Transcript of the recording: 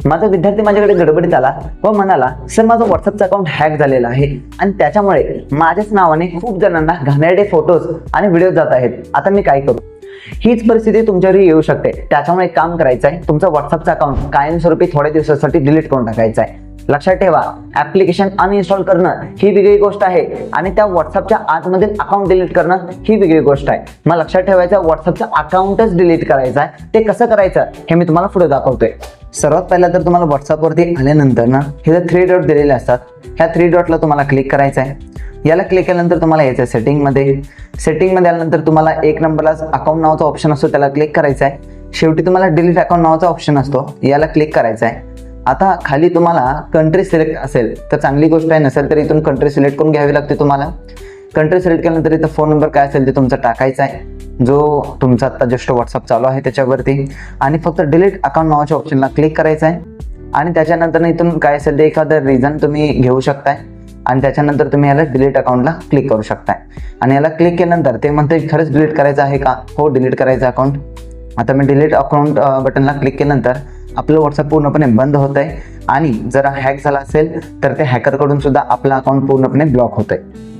माझा विद्यार्थी माझ्याकडे गडबडीत आला व म्हणाला, सर माझं व्हॉट्सअपचं अकाउंट हॅक झालेलं आहे आणि त्याच्यामुळे माझ्याच नावाने खूप जणांना घाणेरडे फोटोज आणि व्हिडिओ जात आहेत. आता मी काय करू? हीच परिस्थिती तुमच्यावरही येऊ शकते. त्याच्यामुळे एक काम करायचं आहे, तुमचं व्हॉट्सअपचं अकाउंट कायमस्वरूपी थोड्या दिवसासाठी डिलीट करून टाकायचं आहे. लक्षात ठेवा, ऍप्लिकेशन अनइन्स्टॉल करणं ही वेगळी गोष्ट आहे आणि त्या व्हॉट्सअपच्या आतमधील अकाउंट डिलीट करणं ही वेगळी गोष्ट आहे. मग लक्षात ठेवायचं, व्हॉट्सअपचं अकाउंटच डिलीट करायचं आहे. ते कसं करायचं हे मी तुम्हाला पुढे दाखवतोय. सर्वात पहिला तर तुम्हाला व्हॉट्सअपवरती आल्यानंतर ना, हे जे 3 डॉट दिलेले असतात, ह्या 3 डॉटला तुम्हाला क्लिक करायचं आहे. याला क्लिक केल्यानंतर तुम्हाला यायचं सेटिंगमध्ये आल्यानंतर तुम्हाला 1 नंबरला अकाउंट नावाचा ऑप्शन असतो, त्याला क्लिक करायचा आहे. शेवटी तुम्हाला डिलीट अकाउंट नावाचा ऑप्शन असतो, याला क्लिक करायचा आहे. आता खाली तुम्हाला कंट्री सिलेक्ट असेल तर चांगली गोष्ट आहे, नसेल तर इथून कंट्री सिलेक्ट करून घ्यावी लागते तुम्हाला. कंट्री सिलेक्ट केल्यानंतर इथं फोन नंबर काय असेल ते तुमचा टाकायचा आहे, जो तुमचा आता जस्ट व्हॉट्सअप चालू आहे त्याच्यावरती, आणि फक्त डिलीट अकाउंट नावाच्या ऑप्शनला क्लिक करायचं आहे. आणि त्याच्यानंतर इथून काय असेल ते एखादं रिझन तुम्ही घेऊ शकताय आणि त्याच्यानंतर तुम्ही याला डिलीट अकाउंटला क्लिक करू शकताय. आणि याला क्लिक केल्यानंतर ते म्हणते खरंच डिलीट करायचं आहे का? हो, डिलीट करायचं अकाउंट. आता मी डिलीट अकाउंट बटनला क्लिक केल्यानंतर आपलं व्हॉट्सअप पूर्णपणे बंद होत आहे आणि जर हॅक झाला असेल तर ते हॅकरकडून सुद्धा आपलं अकाउंट पूर्णपणे ब्लॉक होत आहे.